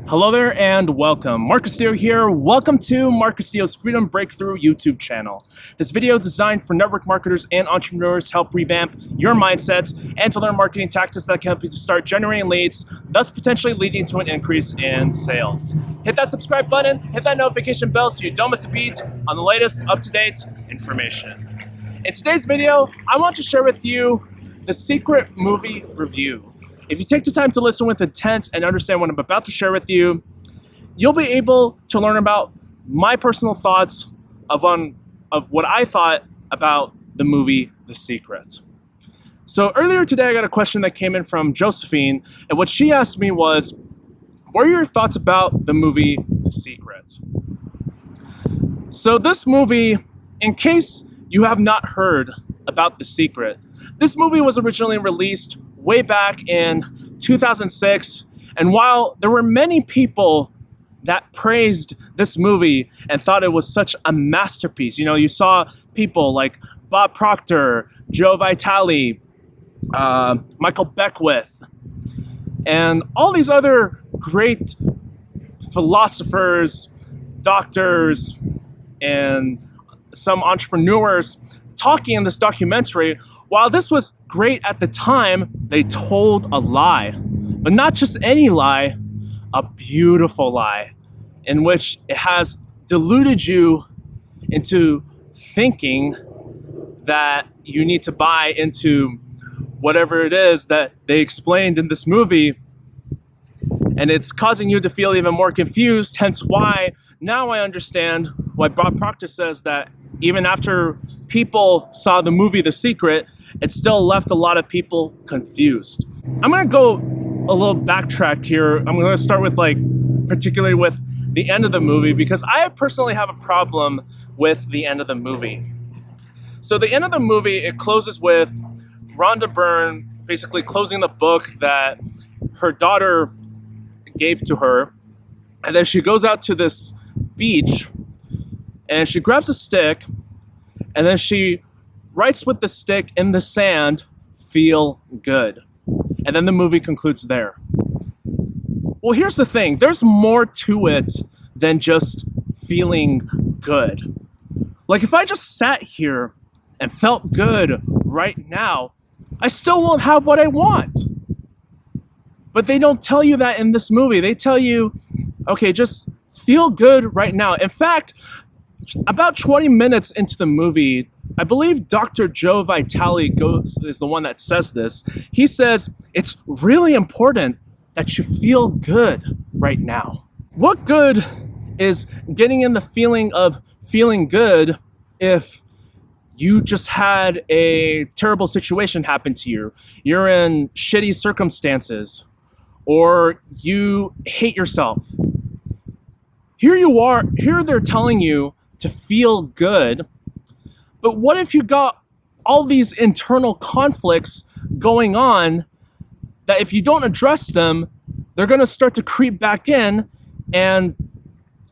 Hello there and welcome. Mark Castillo here. Welcome to Mark Castillo's Freedom Breakthrough YouTube channel. This video is designed for network marketers and entrepreneurs to help revamp your mindset and to learn marketing tactics that can help you to start generating leads, thus potentially leading to an increase in sales. Hit that subscribe button, hit that notification bell so you don't miss a beat on the latest up-to-date information. In today's video, I want to share with you the secret movie review. If you take the time to listen with intent and understand what I'm about to share with you, you'll be able to learn about my personal thoughts of what I thought about the movie The Secret. So earlier today, I got a question that came in from Josephine, and what she asked me was, what are your thoughts about the movie The Secret? So this movie, in case you have not heard about The Secret, this movie was originally released way back in 2006, and while there were many people that praised this movie and thought it was such a masterpiece, you saw people like Bob Proctor, Joe Vitale, Michael Beckwith, and all these other great philosophers, doctors, and some entrepreneurs talking in this documentary. While this was great at the time, they told a lie. But not just any lie, a beautiful lie, in which it has deluded you into thinking that you need to buy into whatever it is that they explained in this movie. And it's causing you to feel even more confused, hence why now I understand why Bob Proctor says that even after people saw the movie The Secret, it still left a lot of people confused. I'm gonna go a little backtrack here. I'm gonna start with particularly with the end of the movie, because I personally have a problem with the end of the movie. So the end of the movie, it closes with Rhonda Byrne basically closing the book that her daughter gave to her, and then she goes out to this beach and she grabs a stick, and then she writes with the stick in the sand, "Feel good." And then the movie concludes there. Well, here's the thing. There's more to it than just feeling good. Like, if I just sat here and felt good right now, I still won't have what I want. But they don't tell you that in this movie. They tell you, okay, just feel good right now. In fact, about 20 minutes into the movie, I believe Dr. Joe Vitale is the one that says this. He says, it's really important that you feel good right now. What good is getting in the feeling of feeling good if you just had a terrible situation happen to you? You're in shitty circumstances, or you hate yourself. Here they're telling you to feel good. But what if you got all these internal conflicts going on that if you don't address them, they're going to start to creep back in, and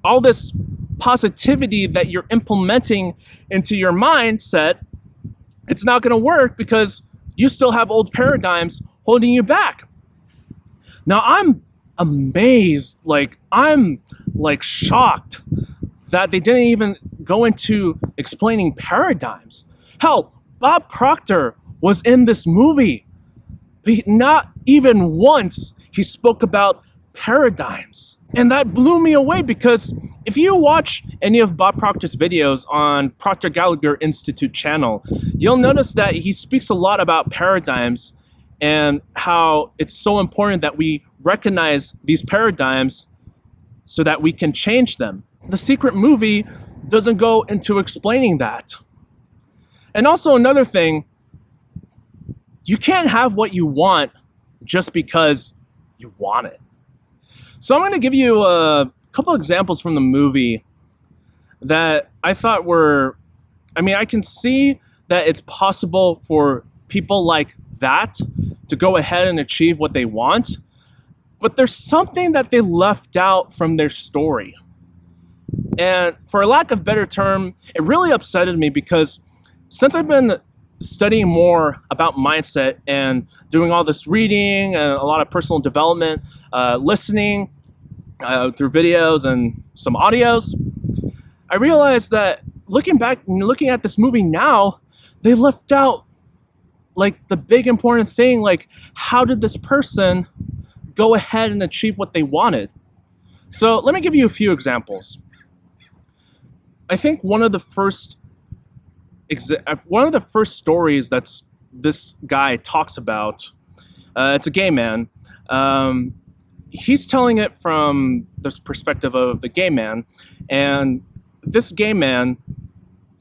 all this positivity that you're implementing into your mindset, it's not going to work because you still have old paradigms holding you back. Now, I'm amazed, I'm shocked that they didn't even go into explaining paradigms. Hell, Bob Proctor was in this movie, but not even once he spoke about paradigms. And that blew me away, because if you watch any of Bob Proctor's videos on Proctor Gallagher Institute channel, you'll notice that he speaks a lot about paradigms and how it's so important that we recognize these paradigms so that we can change them. The Secret movie doesn't go into explaining that. And also another thing, you can't have what you want just because you want it. So I'm going to give you a couple examples from the movie that I thought I can see that it's possible for people like that to go ahead and achieve what they want, but there's something that they left out from their story. And for lack of a better term, it really upsetted me, because since I've been studying more about mindset and doing all this reading and a lot of personal development, listening, through videos and some audios, I realized that looking back and looking at this movie now, they left out like the big important thing, like how did this person go ahead and achieve what they wanted? So let me give you a few examples. I think one of the first stories that's this guy talks about, it's a gay man. He's telling it from the perspective of the gay man, and this gay man,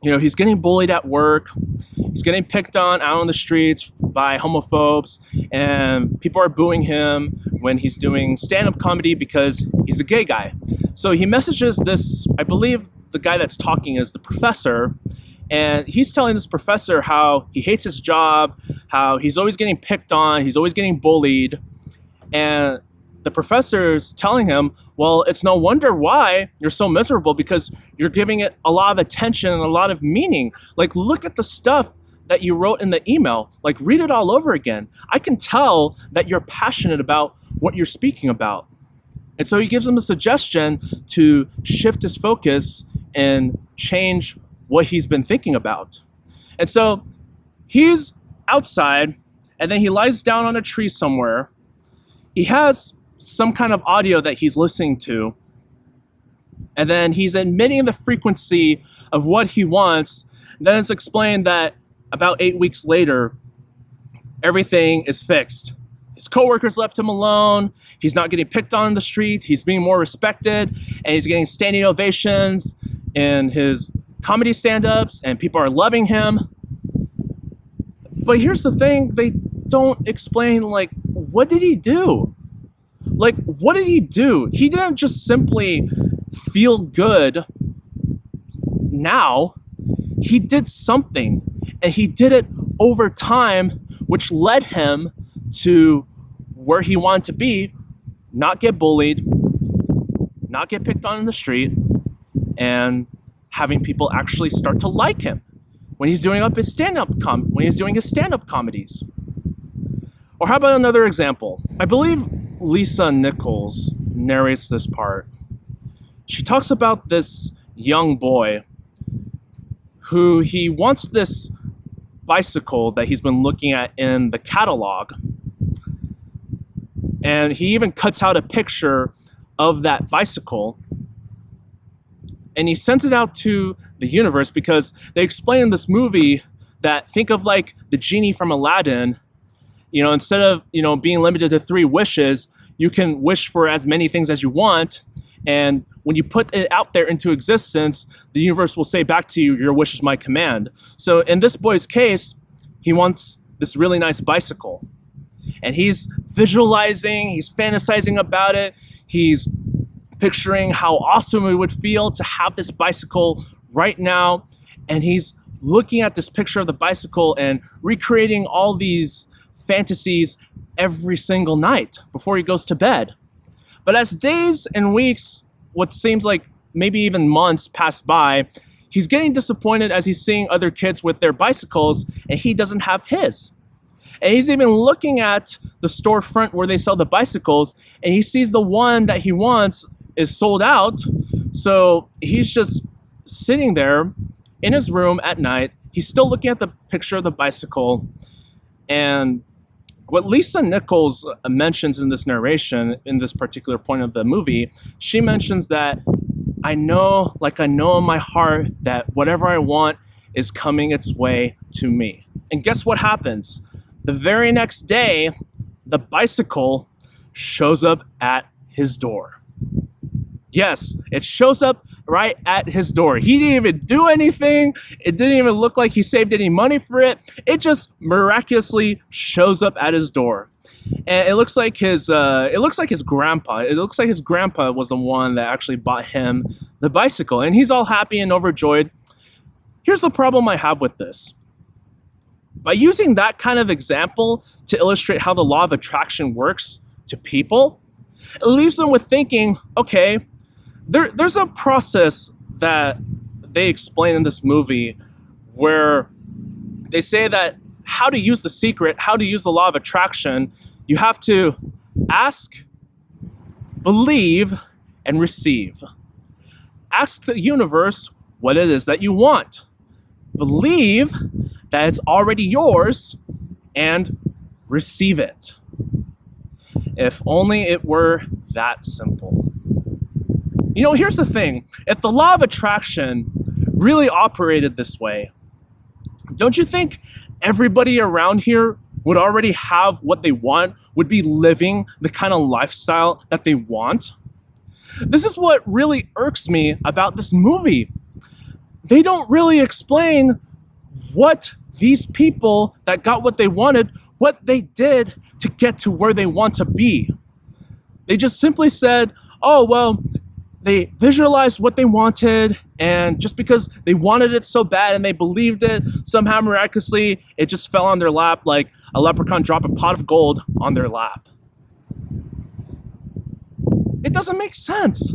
he's getting bullied at work. He's getting picked on out on the streets by homophobes, and people are booing him when he's doing stand-up comedy because he's a gay guy. So he messages this, I believe the guy that's talking is the professor, and he's telling this professor how he hates his job, how he's always getting picked on, he's always getting bullied, and the professor's telling him, well, it's no wonder why you're so miserable, because you're giving it a lot of attention and a lot of meaning. Like, look at the stuff that you wrote in the email. Like, read it all over again. I can tell that you're passionate about what you're speaking about. And so he gives him a suggestion to shift his focus and change what he's been thinking about. And so he's outside, and then he lies down on a tree somewhere. He has some kind of audio that he's listening to, and then he's admitting the frequency of what he wants. Then it's explained that about 8 weeks later, everything is fixed. His coworkers left him alone. He's not getting picked on in the street. He's being more respected, and he's getting standing ovations in his comedy stand-ups, and people are loving him. But here's the thing, they don't explain, like, what did he do? Like, what did he do? He didn't just simply feel good now. He did something, and he did it over time, which led him to where he wanted to be, not get bullied, not get picked on in the street, and having people actually start to like him when he's doing his stand-up comedies. Or how about another example? I believe Lisa Nichols narrates this part. She talks about this young boy who he wants this bicycle that he's been looking at in the catalog. And he even cuts out a picture of that bicycle, and he sends it out to the universe, because they explain in this movie that, think of like the genie from Aladdin. Instead of, being limited to 3 wishes, you can wish for as many things as you want. And when you put it out there into existence, the universe will say back to you, your wish is my command. So in this boy's case, he wants this really nice bicycle. And he's visualizing, he's fantasizing about it. He's picturing how awesome it would feel to have this bicycle right now. And he's looking at this picture of the bicycle and recreating all these fantasies every single night before he goes to bed. But as days and weeks, what seems like maybe even months pass by, he's getting disappointed as he's seeing other kids with their bicycles and he doesn't have his. And he's even looking at the storefront where they sell the bicycles, and he sees the one that he wants is sold out. So he's just sitting there in his room at night. He's still looking at the picture of the bicycle. And what Lisa Nichols mentions in this narration, in this particular point of the movie, she mentions that I know in my heart that whatever I want is coming its way to me. And guess what happens? The very next day, the bicycle shows up at his door. Yes, it shows up right at his door. He didn't even do anything. It didn't even look like he saved any money for it. It just miraculously shows up at his door. And it looks like his grandpa. It looks like his grandpa was the one that actually bought him the bicycle. And he's all happy and overjoyed. Here's the problem I have with this. By using that kind of example to illustrate how the law of attraction works to people, it leaves them with thinking, okay, there's a process that they explain in this movie where they say that how to use the secret, how to use the law of attraction, you have to ask, believe, and receive. Ask the universe what it is that you want. Believe that it's already yours and receive it. If only it were that simple. Here's the thing. If the law of attraction really operated this way, don't you think everybody around here would already have what they want, would be living the kind of lifestyle that they want? This is what really irks me about this movie. They don't really explain what these people that got what they wanted, what they did to get to where they want to be. They just simply said, oh, well, they visualized what they wanted, and just because they wanted it so bad and they believed it, somehow miraculously, it just fell on their lap like a leprechaun dropped a pot of gold on their lap. It doesn't make sense.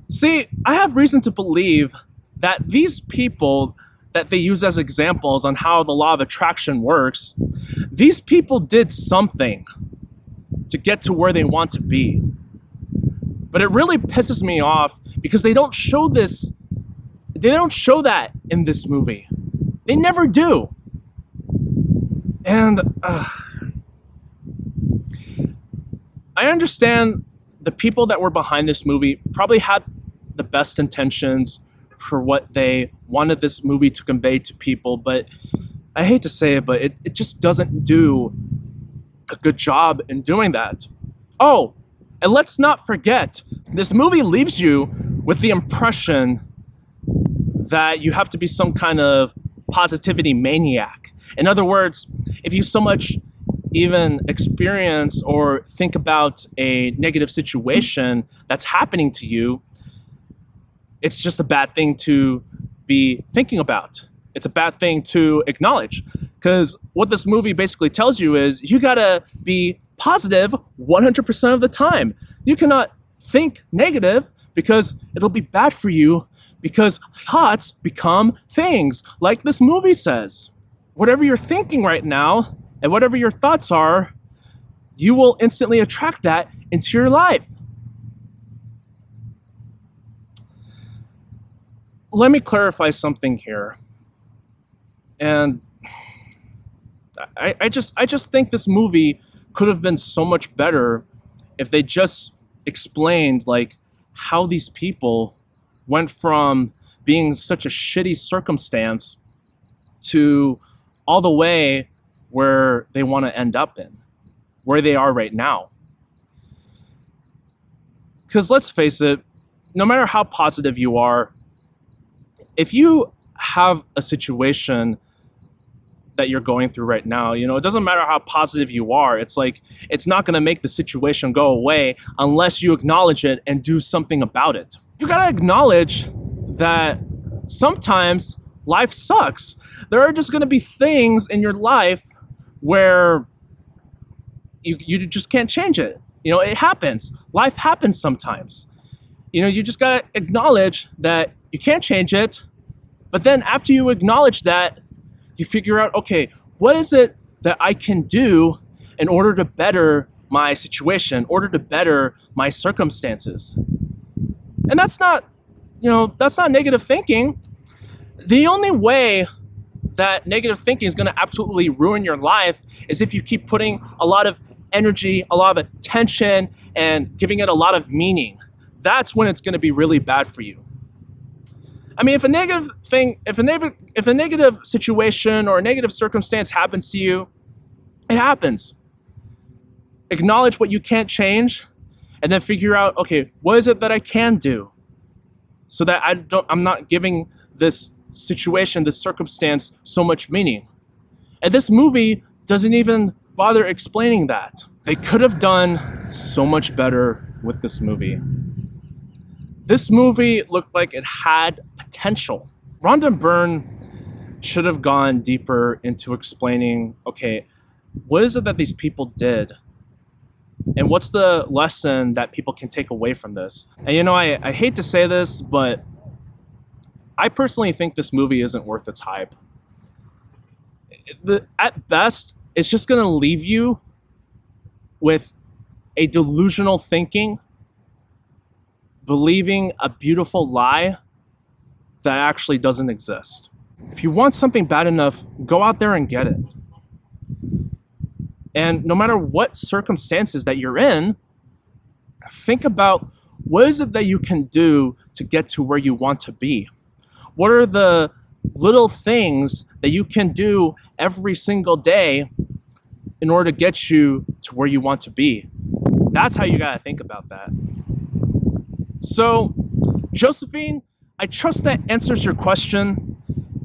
See, I have reason to believe that these people that they use as examples on how the law of attraction works, these people did something to get to where they want to be. But it really pisses me off because they don't show that in this movie. They never do. And I understand the people that were behind this movie probably had the best intentions for what they wanted this movie to convey to people, but I hate to say it, but it just doesn't do a good job in doing that. Oh, and let's not forget, this movie leaves you with the impression that you have to be some kind of positivity maniac. In other words, if you so much even experience or think about a negative situation that's happening to you, it's just a bad thing to be thinking about. It's a bad thing to acknowledge. Because what this movie basically tells you is you gotta be positive 100% of the time. You cannot think negative because it'll be bad for you, because thoughts become things, like this movie says. Whatever you're thinking right now and whatever your thoughts are, you will instantly attract that into your life. Let me clarify something here. And I just think this movie could have been so much better if they just explained like how these people went from being such a shitty circumstance to all the way where they want to end up in, where they are right now. Because let's face it, no matter how positive you are, if you have a situation that you're going through right now, it doesn't matter how positive you are. It's like, it's not going to make the situation go away unless you acknowledge it and do something about it. You got to acknowledge that sometimes life sucks. There are just going to be things in your life where you just can't change it. It happens. Life happens sometimes. You just got to acknowledge that you can't change it. But then after you acknowledge that, you figure out, okay, what is it that I can do in order to better my situation, in order to better my circumstances? And that's not negative thinking. The only way that negative thinking is going to absolutely ruin your life is if you keep putting a lot of energy, a lot of attention, and giving it a lot of meaning. That's when it's going to be really bad for you. I mean, if a negative situation or a negative circumstance happens to you, it happens. Acknowledge what you can't change, and then figure out, okay, what is it that I can do, so that I'm not giving this situation, this circumstance, so much meaning. And this movie doesn't even bother explaining that. They could have done so much better with this movie. This movie looked like it had potential. Rhonda Byrne should have gone deeper into explaining, okay, what is it that these people did? And what's the lesson that people can take away from this? And I hate to say this, but I personally think this movie isn't worth its hype. At best, it's just going to leave you with a delusional thinking believing a beautiful lie that actually doesn't exist. If you want something bad enough, go out there and get it. And no matter what circumstances that you're in, think about what is it that you can do to get to where you want to be? What are the little things that you can do every single day in order to get you to where you want to be? That's how you gotta think about that. So, Josephine, I trust that answers your question.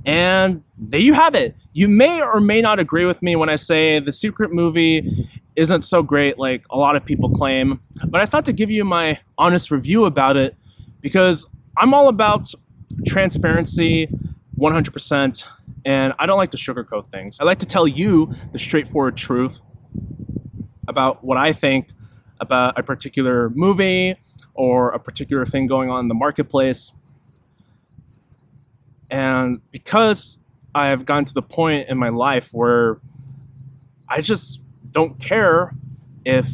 And there you have it. You may or may not agree with me when I say the Secret movie isn't so great like a lot of people claim. But I thought to give you my honest review about it because I'm all about transparency 100%. And I don't like to sugarcoat things. I like to tell you the straightforward truth about what I think about a particular movie or a particular thing going on in the marketplace. And because I have gotten to the point in my life where I just don't care if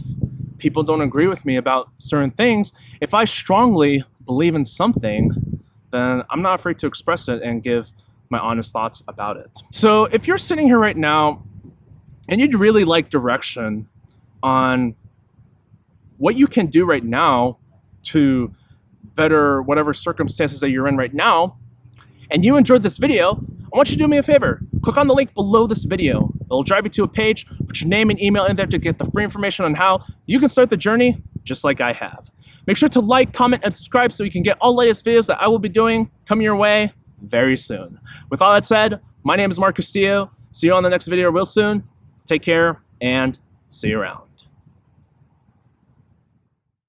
people don't agree with me about certain things, if I strongly believe in something, then I'm not afraid to express it and give my honest thoughts about it. So if you're sitting here right now and you'd really like direction on what you can do right now to better whatever circumstances that you're in right now, and you enjoyed this video, I want you to do me a favor. Click on the link below this video. It'll drive you to a page, put your name and email in there to get the free information on how you can start the journey just like I have. Make sure to like, comment, and subscribe so you can get all the latest videos that I will be doing coming your way very soon. With all that said, my name is Castillo. See you on the next video real soon. Take care and see you around.